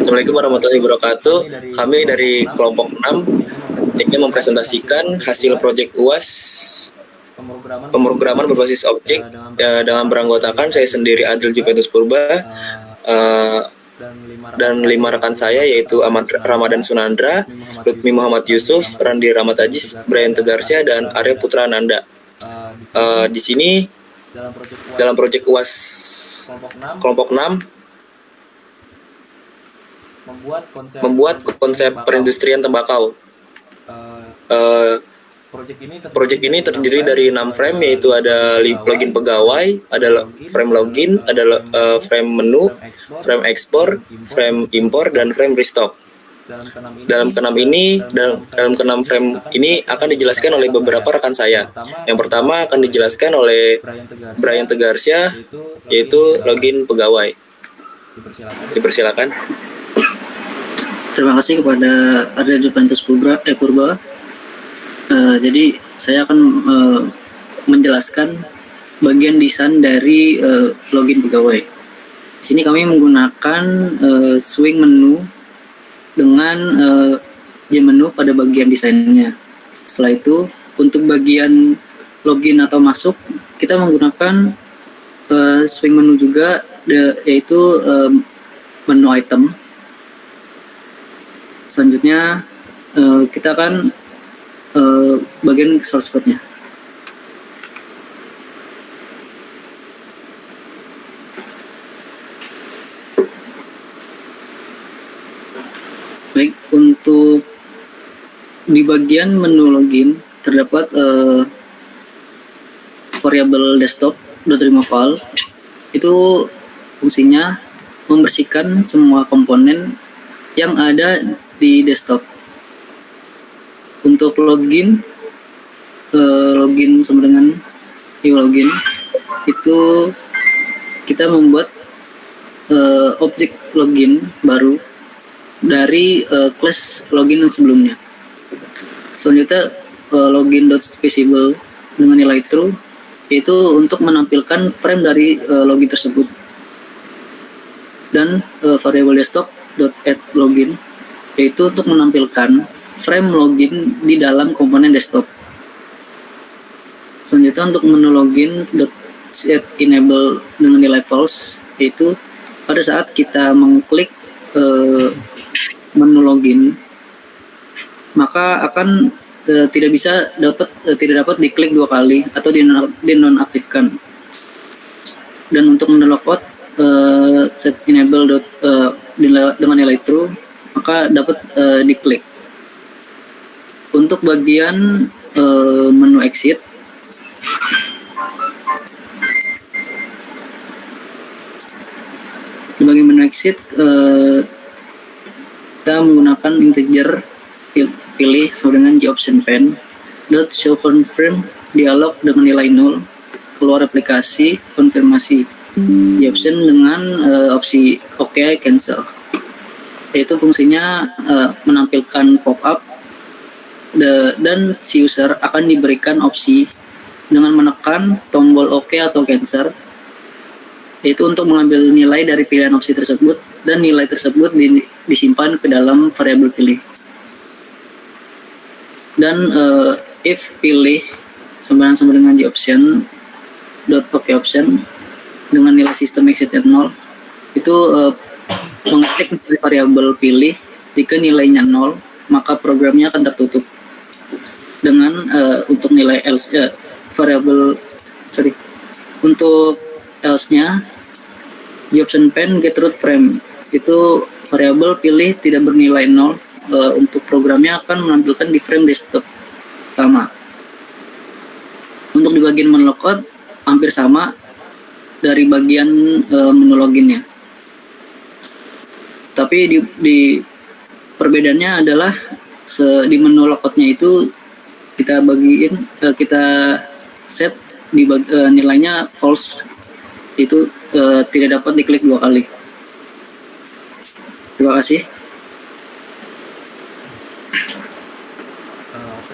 Assalamualaikum warahmatullahi wabarakatuh. Kami dari kelompok 6 ingin mempresentasikan hasil proyek UAS pemrograman berbasis objek dengan beranggotakan saya sendiri Adil Juventus Purba dan 5 rekan saya yaitu Ahmad Ramadan Sunandra, Lutfi Muhammad Yusuf, Randi Rahmat Ajis, Brian Tegarsya, dan Arya Putra Nanda. Di sini dalam proyek UAS kelompok 6 membuat konsep perindustrian tembakau. Proyek ini terdiri dari 6 frame, yaitu ada login pegawai, ada frame login, ada frame menu, frame ekspor, frame impor, dan frame restock. Dalam keenam frame ini akan dijelaskan oleh beberapa rekan saya. Yang pertama akan dijelaskan oleh Brian Tegarsya, yaitu login pegawai. Dipersilakan. Terima kasih kepada Arya Juventus Purba. Jadi saya akan menjelaskan bagian desain dari login pegawai. Di sini kami menggunakan swing menu dengan jam menu pada bagian desainnya. Setelah itu untuk bagian login atau masuk kita menggunakan swing menu juga, yaitu menu item. Selanjutnya kita akan bagian source code-nya. Baik, untuk di bagian menu login terdapat variable desktop.removal. Itu fungsinya membersihkan semua komponen yang ada di desktop. Untuk login sama dengan new login itu kita membuat objek login baru dari class login yang sebelumnya. Selanjutnya login.visible dengan nilai true, yaitu untuk menampilkan frame dari login tersebut. Dan variable desktop.addLogin, yaitu untuk menampilkan frame login di dalam komponen desktop. Selanjutnya untuk menu login.setEnable dengan nilai false, yaitu pada saat kita mengklik menu login maka akan tidak dapat diklik 2 kali atau dinonaktifkan. Dan untuk menu logout setEnable dengan nilai true maka dapat diklik. Untuk bagian menu exit, di bagian menu exit kita menggunakan integer pilih sama dengan Goption Pen .show confirm dialog dengan nilai 0, keluar aplikasi konfirmasi Goption dengan opsi OK cancel, yaitu fungsinya menampilkan pop-up dan si user akan diberikan opsi dengan menekan tombol OK atau cancel, yaitu untuk mengambil nilai dari pilihan opsi tersebut, dan nilai tersebut disimpan ke dalam variabel pilih. Dan if pilih sama dengan Goption .OKOption dengan nilai sistem exit 0, itu mengetik variabel pilih. Jika nilainya 0 maka programnya akan tertutup. Dengan untuk nilai else untuk else-nya Goption Pen getRoot frame, itu variabel pilih tidak bernilai 0, untuk programnya akan menampilkan di frame desktop pertama. Untuk di bagian menu logout hampir sama dari bagian menu loginnya, tapi di perbedaannya adalah di menu logoutnya itu kita set di nilainya false, itu tidak dapat diklik 2 kali. Terima kasih.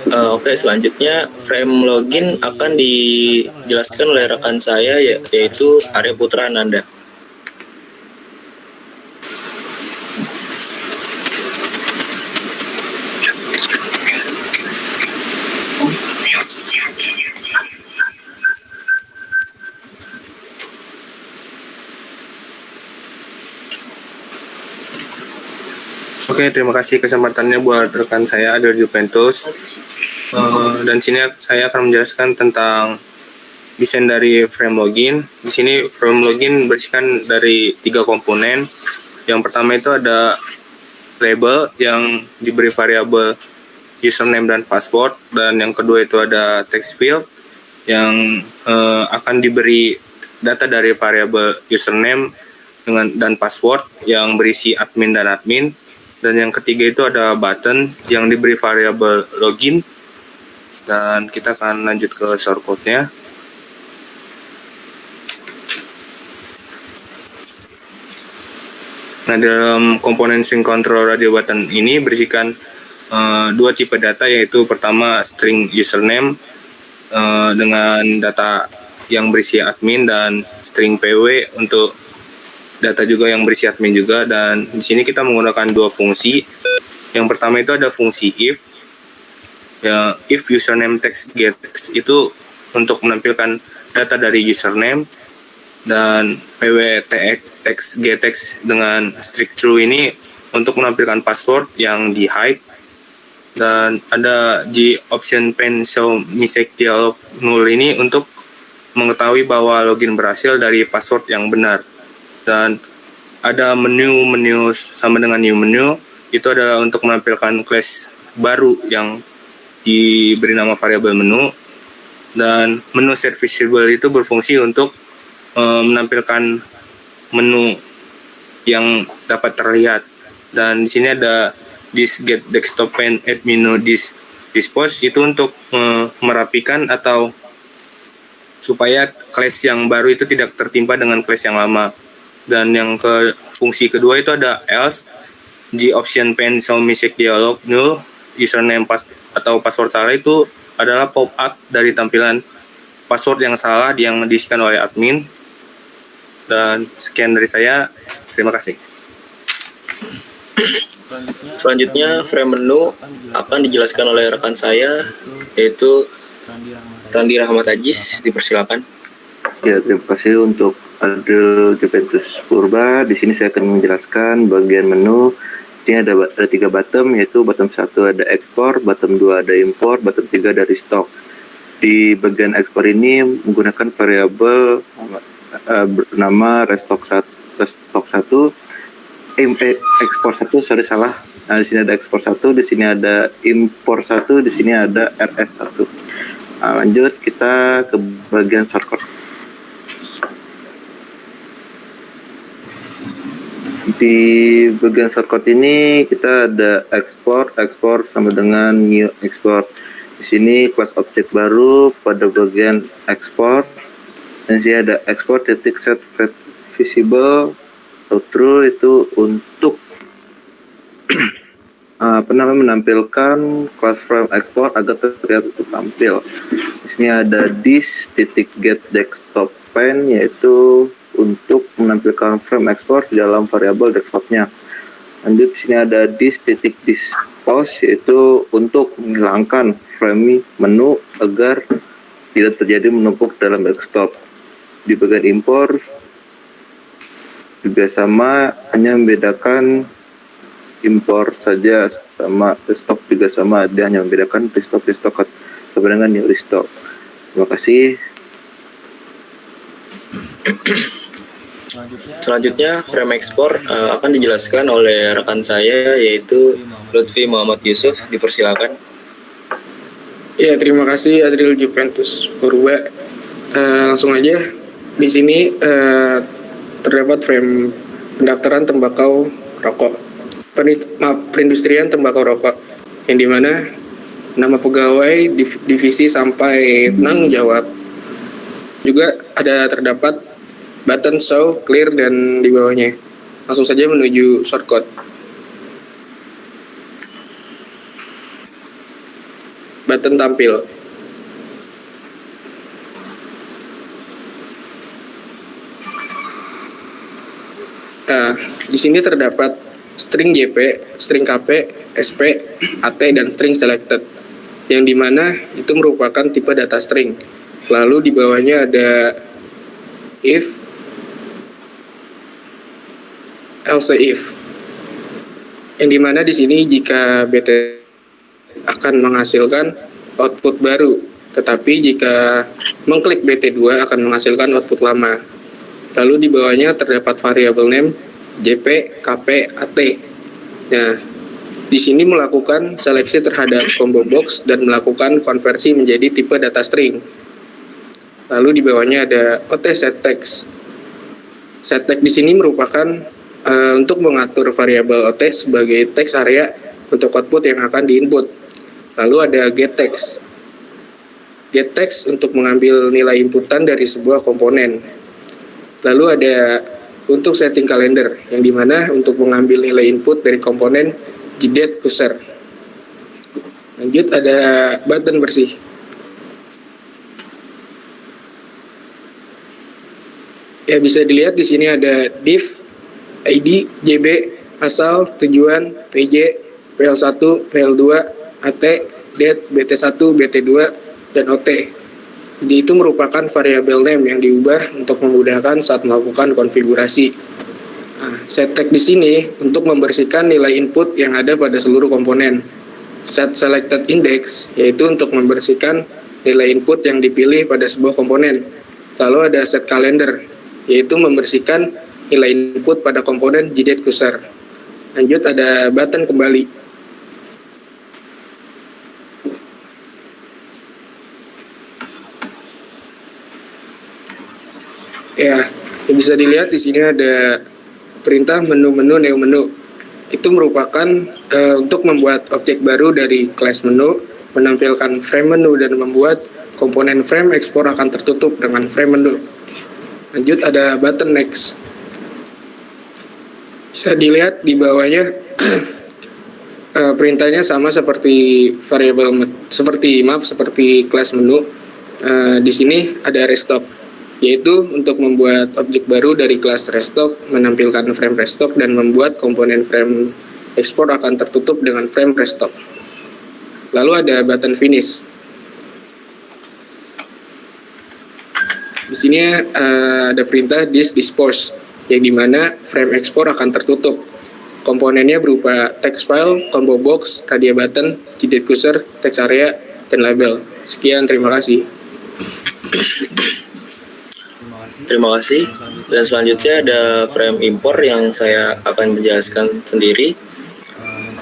Oke, selanjutnya frame login akan dijelaskan oleh rekan saya yaitu Arya Putra Nanda. Oke, terima kasih kesempatannya buat rekan saya Adel Juventus. Dan sini saya akan menjelaskan tentang desain dari frame login. Di sini frame login bersihkan dari 3 komponen. Yang pertama itu ada label yang diberi variabel username dan password, dan yang kedua itu ada text field yang akan diberi data dari variabel username dan password yang berisi admin dan admin. Dan yang ketiga itu ada button yang diberi variabel login, dan kita akan lanjut ke shortcode-nya. Nah, dalam komponen swing control radio button ini berisikan 2 tipe data, yaitu pertama string username dengan data yang berisi admin, dan string pw untuk data juga yang berisi admin juga. Dan di sini kita menggunakan 2 fungsi. Yang pertama itu ada fungsi if. Ya, if username text getText itu untuk menampilkan data dari username, dan text getText dengan strict true ini untuk menampilkan password yang di hide. Dan ada G option pen show message dialog null ini untuk mengetahui bahwa login berhasil dari password yang benar. Dan ada menu sama dengan new menu, itu adalah untuk menampilkan class baru yang diberi nama variabel menu. Dan menu set visible itu berfungsi untuk menampilkan menu yang dapat terlihat. Dan di sini ada this get desktop pen add menu dispose, itu untuk merapikan atau supaya class yang baru itu tidak tertimpa dengan class yang lama. Dan yang fungsi kedua itu ada else. G option pen show message dialog null username atau password salah itu adalah pop up dari tampilan password yang salah yang diisikan oleh admin. Dan sekian dari saya, terima kasih. Selanjutnya frame menu akan dijelaskan oleh rekan saya, yaitu Randi Rahmat Ajis. Dipersilakan. Ya, terima kasih untuk Adel Juventus Purba. Di sini saya akan menjelaskan bagian menu. Ini ada 3 bottom, yaitu bottom 1 ada export, bottom 2 ada import, bottom 3 ada restock. Di bagian export ini menggunakan variabel bernama restock 1, export 1, salah. Nah, di sini ada export 1, di sini ada import 1, di sini ada rs 1. Nah, lanjut kita ke bagian shortcode. Di bagian shortcode ini kita ada export sama dengan new export. Di sini class object baru pada bagian export. Dan di sini ada export titik set visible atau true, itu untuk menampilkan class frame export agar terlihat tampil. Di sini ada this titik get desktop pen, yaitu untuk menampilkan frame export di dalam variabel desktopnya. Lanjut, di sini ada this titik dispose, yaitu untuk menghilangkan frame menu agar tidak terjadi menumpuk dalam desktop. Di bagian import juga sama, hanya membedakan import saja, sama restock juga sama, dia hanya membedakan restock sama dengan new restock. Terima kasih. Selanjutnya frame export akan dijelaskan oleh rekan saya, yaitu Lutfi Muhammad Yusuf. Dipersilakan. Ya, terima kasih Adril Juventus Purba. Langsung aja, di sini terdapat frame pendaftaran tembakau rokok, perindustrian tembakau rokok, yang dimana nama pegawai, divisi sampai penanggung jawab. Juga ada terdapat button show, clear, dan di bawahnya. Langsung saja menuju shortcode. Button tampil. Nah, di sini terdapat string JP, string KP, SP, AT, dan string selected, yang dimana itu merupakan tipe data string. Lalu di bawahnya ada if, else if. yang dimana di sini jika BT akan menghasilkan output baru, tetapi jika mengklik BT2 akan menghasilkan output lama. Lalu di bawahnya terdapat variabel name JP, KP, AT. Nah, di sini melakukan seleksi terhadap combo box dan melakukan konversi menjadi tipe data string. Lalu di bawahnya ada OT setText. SetText di sini merupakan untuk mengatur variabel OT sebagai text area untuk output yang akan diinput. Lalu ada getText. GetText untuk mengambil nilai inputan dari sebuah komponen. Lalu ada untuk setting kalender, yang dimana untuk mengambil nilai input dari komponen JDate Cursor. Lanjut ada button bersih. Ya, bisa dilihat di sini ada div, ID, JB, asal, tujuan, PJ, PL1, PL2, AT, date, BT1, BT2, dan OT. Jadi itu merupakan variabel name yang diubah untuk memudahkan saat melakukan konfigurasi. Nah, setText di sini untuk membersihkan nilai input yang ada pada seluruh komponen. Set selected index yaitu untuk membersihkan nilai input yang dipilih pada sebuah komponen. Lalu ada set calendar yaitu membersihkan nilai input pada komponen JDate Cursor. Lanjut ada button kembali. Ya, bisa dilihat di sini ada perintah menu-menu neo menu. Itu merupakan untuk membuat objek baru dari kelas menu, menampilkan frame menu dan membuat komponen frame ekspor akan tertutup dengan frame menu. Lanjut ada button next. Bisa dilihat di bawahnya perintahnya sama seperti variabel seperti kelas menu. Di sini ada restock, yaitu untuk membuat objek baru dari kelas restock, menampilkan frame restock dan membuat komponen frame ekspor akan tertutup dengan frame restock. Lalu ada button finish. Di sini ada perintah dispose, yang dimana frame ekspor akan tertutup. Komponennya berupa text file, combo box, radio button, JDate Cursor, text area, dan label. Sekian, terima kasih. Terima kasih. Dan selanjutnya ada frame import yang saya akan menjelaskan sendiri.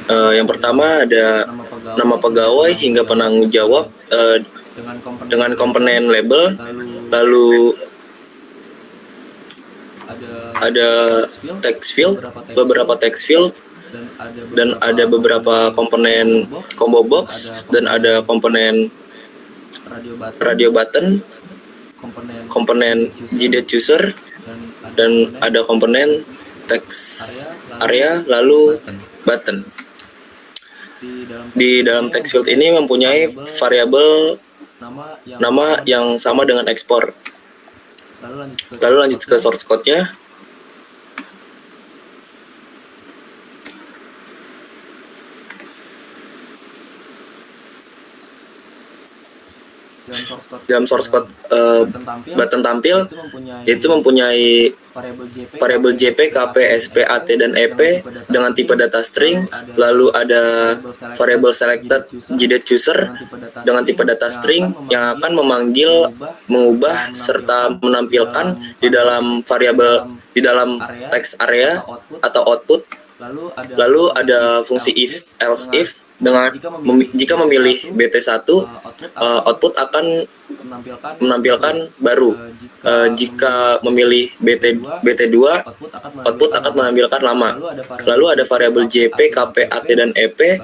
Yang pertama ada nama pegawai hingga penanggung jawab dengan komponen label. Lalu ada text field, beberapa text field, dan ada beberapa komponen combo box, dan ada komponen radio button, komponen JDate Cursor, dan ada komponen text area, lalu button. Di dalam text field ini mempunyai variabel nama yang sama dengan ekspor. Lalu lanjut ke source code-nya. Dalam source code button tampil itu mempunyai variabel JP, KP, SP, AT, dan EP dengan tipe data string. Lalu ada variabel selected JDate Cursor dengan tipe data string yang akan memanggil, mengubah, serta menampilkan di dalam variabel di dalam text area atau output. Lalu ada fungsi if, else if, dengan jika memilih BT1, output akan menampilkan baru. Jika memilih BT2, output akan menampilkan lama. Lalu ada variabel JP, KP, AT, dan EP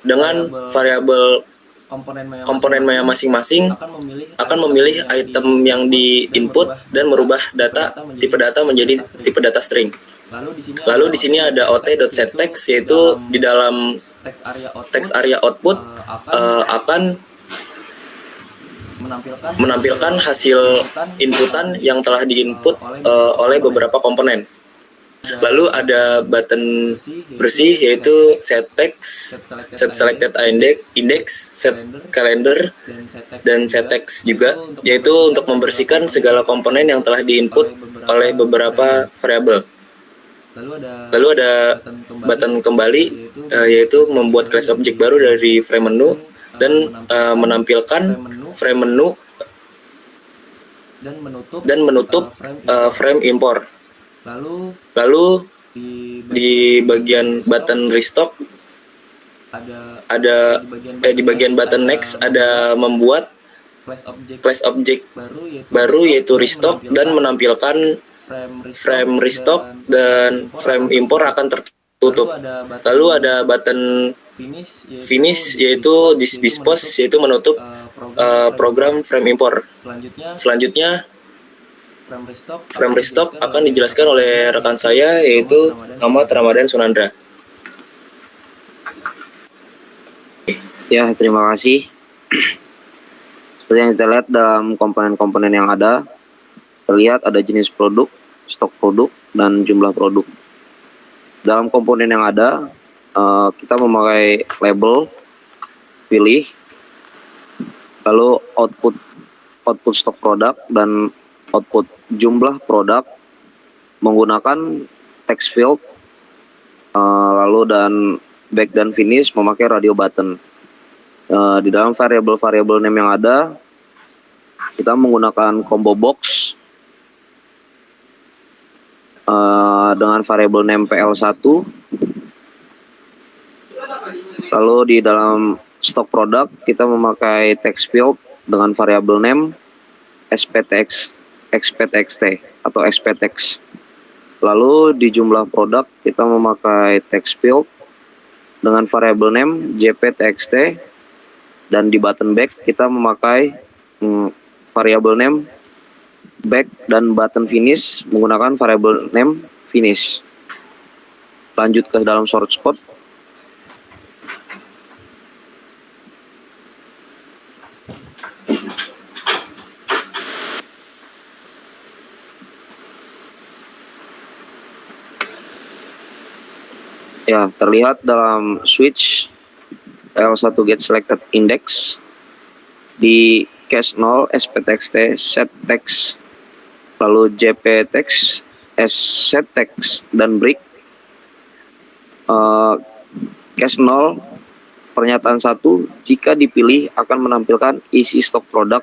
dengan variabel komponen masing-masing akan memilih item yang di input dan merubah tipe data menjadi tipe data string. Lalu di sini ada ot.setText, yaitu di dalam text area output akan menampilkan hasil inputan yang telah diinput oleh beberapa komponen. Lalu ada button bersih, yaitu setText, set selected index, set calendar, dan setText juga, yaitu untuk membersihkan segala komponen yang telah diinput oleh beberapa variabel. Lalu ada button kembali, yaitu membuat class object baru dari frame menu dan menampilkan frame menu dan menutup frame import. Lalu di bagian button restock ada di bagian button next ada membuat class object baru yaitu restock dan menampilkan frame restock dan frame import akan tertutup. Lalu ada button finish yaitu dispose yaitu menutup program frame import. Selanjutnya frame restock akan dijelaskan oleh rekan saya yaitu Ahmad Ramadan Sunandra. Ya, terima kasih. Seperti yang kita lihat dalam komponen-komponen yang ada, terlihat ada jenis produk, stok produk, dan jumlah produk. Dalam komponen yang ada, kita memakai label, pilih, lalu output stok produk, dan output jumlah produk menggunakan text field, lalu dan back dan finish memakai radio button. Di dalam variabel name yang ada, kita menggunakan combo box dengan variabel name PL1. Lalu di dalam stock product kita memakai text field dengan variabel name SPTXT atau SPTX. Lalu di jumlah produk kita memakai text field dengan variabel name JPTXT, dan di button back kita memakai variabel name back dan button finish menggunakan variabel name finish. Lanjut ke dalam source code. Ya, terlihat dalam switch L1 get selected index di case 0 SPTXT set text, lalu JPText set text dan break. Case 0 pernyataan 1 jika dipilih akan menampilkan isi stok produk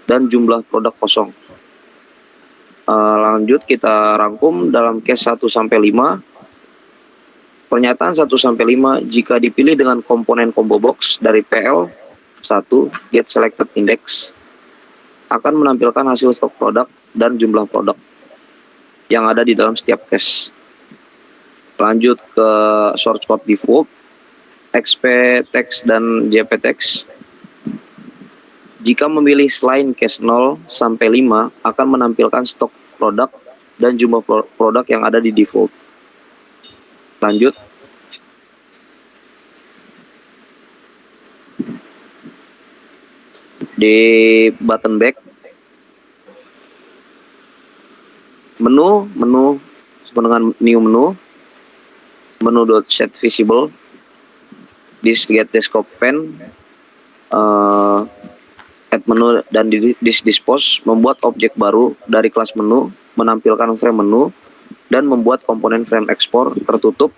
dan jumlah produk kosong. Lanjut kita rangkum dalam case 1 sampai 5. Pernyataan 1 sampai 5 jika dipilih dengan komponen combo box dari PL 1 get selected index akan menampilkan hasil stok produk dan jumlah produk yang ada di dalam setiap case. Lanjut ke source code default XPText dan JPText. Jika memilih selain case 0 sampai 5 akan menampilkan stok produk dan jumlah produk yang ada di default. Lanjut. Di button back menu sama dengan new menu.set visible this get desktop pen add menu dan dispose membuat objek baru dari kelas menu, menampilkan frame menu dan membuat komponen frame export tertutup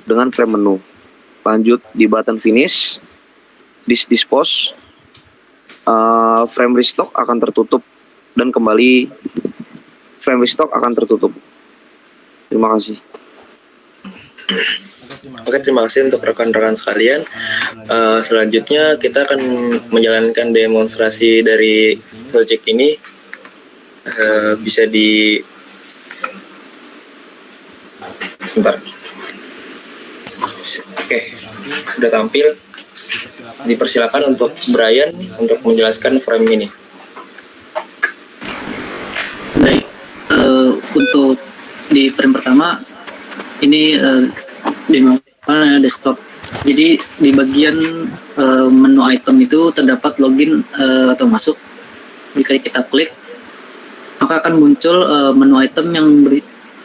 dengan frame menu. Lanjut di button finish, dispose, frame restock akan tertutup dan kembali frame restock akan tertutup. Terima kasih. Oke, terima kasih untuk rekan-rekan sekalian. Selanjutnya kita akan menjalankan demonstrasi dari project ini. Bisa di bentar. Oke, sudah tampil. Dipersilakan untuk Brian untuk menjelaskan frame ini. Baik, untuk di frame pertama ini di mana desktop. Jadi di bagian menu item itu terdapat login atau masuk. Jika kita klik, maka akan muncul menu item yang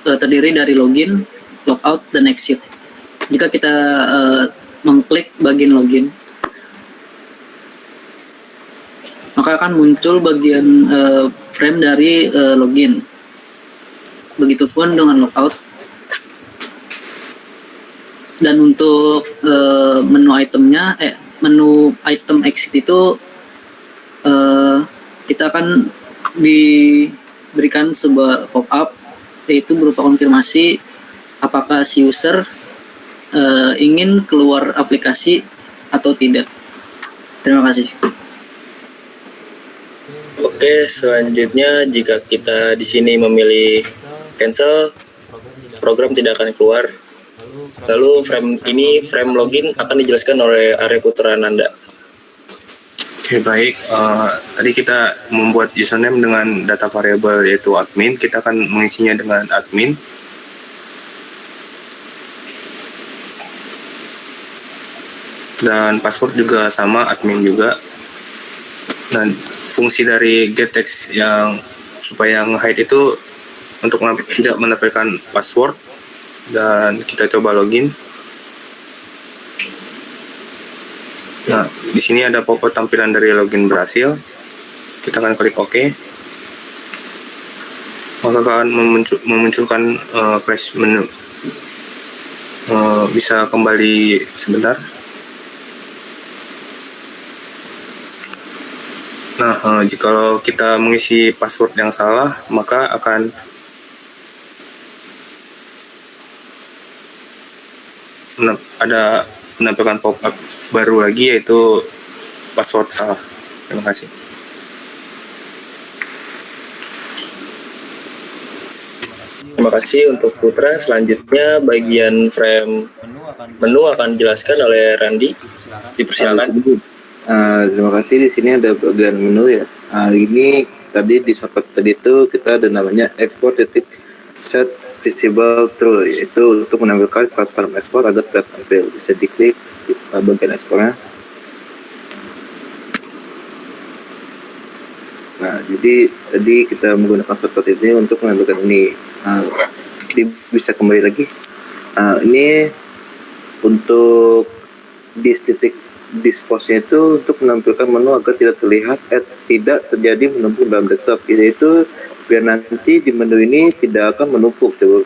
terdiri dari login, logout, dan exit. Jika kita mengklik bagian login, maka akan muncul bagian frame dari login. Begitupun dengan logout. Dan untuk menu itemnya, menu item exit itu kita akan diberikan sebuah pop-up, yaitu berupa konfirmasi apakah si user ingin keluar aplikasi atau tidak. Terima kasih. Oke, selanjutnya jika kita di sini memilih cancel, program tidak akan keluar. Lalu frame login akan dijelaskan oleh Arya Putra Nanda. Oke, baik. Tadi kita membuat username dengan data variabel yaitu admin. Kita akan mengisinya dengan admin. Dan password juga sama, admin juga. Dan fungsi dari getText yang supaya nge-hide itu untuk tidak menampilkan password. Dan kita coba login. Nah, di sini ada pop-up tampilan dari login berhasil. Kita akan klik OK. Maka akan memunculkan flash menu. Bisa kembali sebentar. Nah, jika kita mengisi password yang salah, maka akan ada menampilkan pop-up baru lagi, yaitu password salah. Terima kasih. Terima kasih untuk Putra. Selanjutnya bagian frame menu akan dijelaskan oleh Randi. Dipersilakan. Terima kasih. Di sini ada bagian menu ya. Ini tadi di shortcut tadi itu kita ada namanya export set visible true, yaitu untuk menampilkan platform ekspor agar terlihat tampil. Bisa diklik di bagian ekspornya. Nah, jadi tadi kita menggunakan shortcut ini untuk menampilkan ini. Jadi bisa kembali lagi. Ini untuk dispose-nya itu untuk menampilkan menu agar tidak terlihat tidak terjadi menumpuk dalam desktop. Yaitu biar nanti di menu ini tidak akan menumpuk. Coba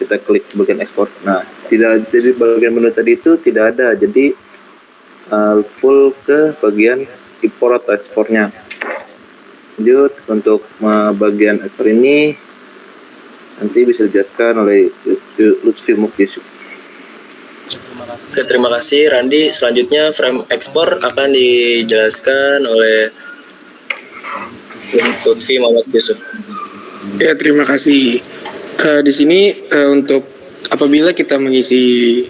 kita klik bagian ekspor. Nah, tidak, jadi bagian menu tadi itu tidak ada, jadi full ke bagian import atau ekspornya. Lanjut untuk bagian ekspor ini nanti bisa dijelaskan oleh Lutfi Muktis. Oke, terima kasih Randi. Selanjutnya frame ekspor akan dijelaskan oleh Lutfi Muhammad Yusuf. Ya, terima kasih. Di sini untuk apabila kita mengisi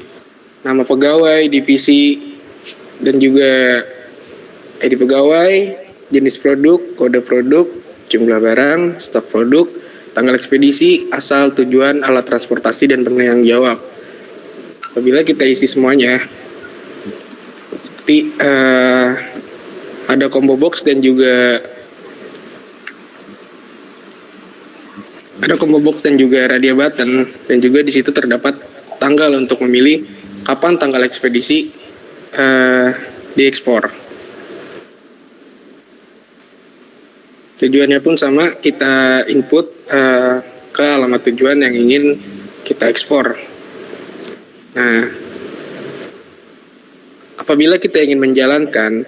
nama pegawai, divisi, dan juga ID pegawai, jenis produk, kode produk, jumlah barang, stok produk, tanggal ekspedisi, asal, tujuan, alat transportasi, dan penanggung jawab. Apabila kita isi semuanya, seperti ada combo box dan juga radio button, dan juga di situ terdapat tanggal untuk memilih kapan tanggal ekspedisi diekspor. Tujuannya pun sama, kita input ke alamat tujuan yang ingin kita ekspor. Nah, apabila kita ingin menjalankan,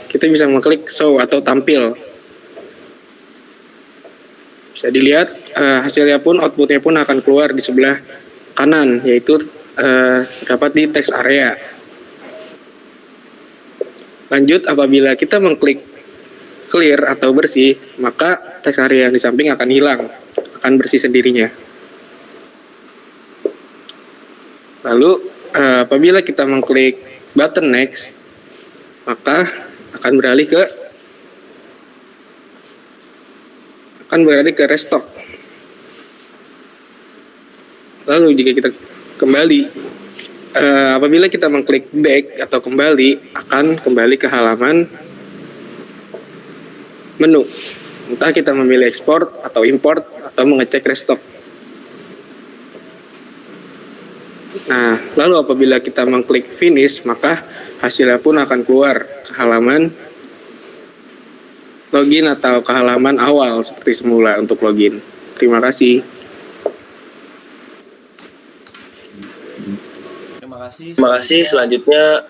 kita bisa mengklik show atau tampil. Bisa dilihat hasilnya pun, outputnya pun akan keluar di sebelah kanan, yaitu dapat di text area. Lanjut, apabila kita mengklik clear atau bersih, maka text area yang di samping akan hilang, akan bersih sendirinya. Lalu apabila kita mengklik button next, maka akan beralih ke restock. Lalu jika kita kembali, apabila kita mengklik back atau kembali, akan kembali ke halaman menu. Entah kita memilih export atau import atau mengecek restock. Nah, lalu apabila kita mengklik finish, maka hasilnya pun akan keluar ke halaman login atau ke halaman awal seperti semula untuk login. Terima kasih. Terima kasih. Selanjutnya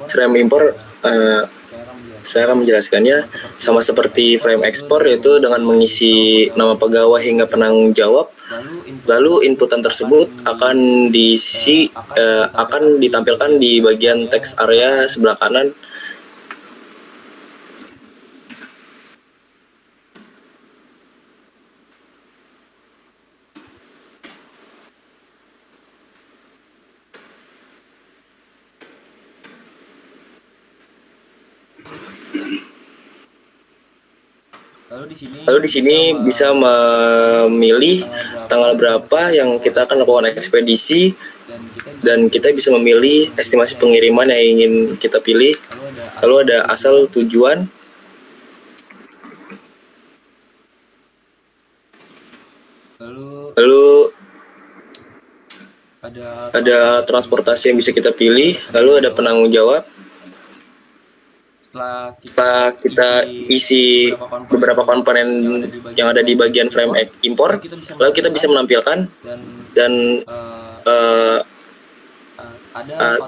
frame import, saya akan menjelaskannya. Sama seperti frame export, yaitu dengan mengisi nama pegawai hingga penanggung jawab. Lalu inputan tersebut akan ditampilkan di bagian text area sebelah kanan. Lalu di sini bisa memilih tanggal berapa yang kita akan lakukan ekspedisi, dan kita bisa memilih estimasi pengiriman yang ingin kita pilih. Lalu ada asal tujuan, lalu ada transportasi yang bisa kita pilih, lalu ada penanggung jawab. Setelah kita isi beberapa komponen yang ada di bagian frame import, lalu kita bisa menampilkan dan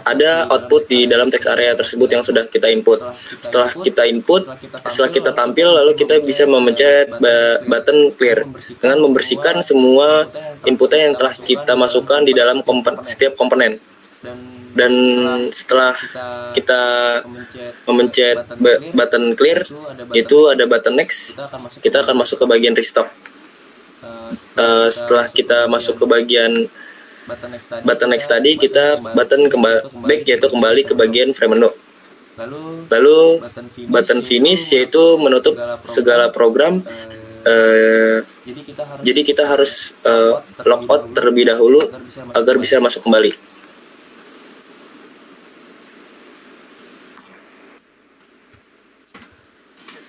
ada output di dalam text area tersebut yang sudah kita input. Setelah kita tampil, lalu kita bisa memencet button clear dengan membersihkan semua inputnya yang telah kita masukkan di dalam setiap komponen. Dan setelah kita memencet button clear, itu ada button next, kita akan masuk ke bagian restock. Setelah kita masuk ke bagian button next tadi, kita button back, yaitu kembali ke bagian frame menu. Lalu button finish, yaitu menutup segala program. Jadi kita harus logout terlebih dahulu agar bisa masuk kembali.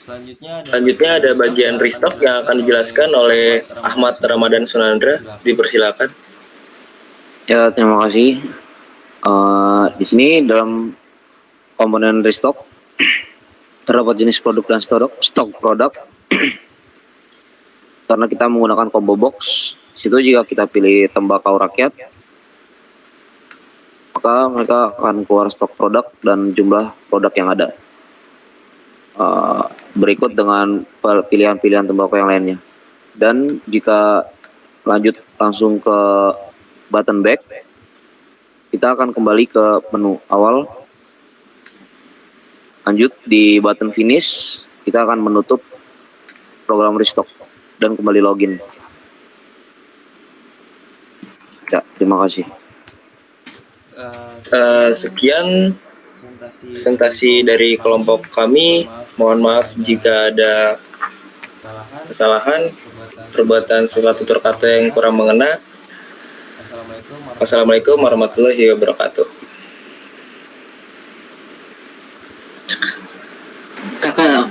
Selanjutnya ada bagian restock yang akan dijelaskan oleh Ahmad Ramadan Sunandra. Dipersilakan. Ya, terima kasih. Di sini dalam komponen restock terdapat jenis produk dan stok produk. Karena kita menggunakan combo box, situ jika kita pilih tembakau rakyat, maka mereka akan keluar stok produk dan jumlah produk yang ada. Berikut dengan pilihan-pilihan tembakau yang lainnya. Dan jika lanjut langsung ke button back, kita akan kembali ke menu awal. Lanjut di button finish, kita akan menutup program restock dan kembali login. Ya, terima kasih. Sekian presentasi dari kelompok kami. Mohon maaf jika ada kesalahan, perbuatan suatu tutur kata yang kurang mengena. Wassalamualaikum warahmatullahi wabarakatuh. Kakak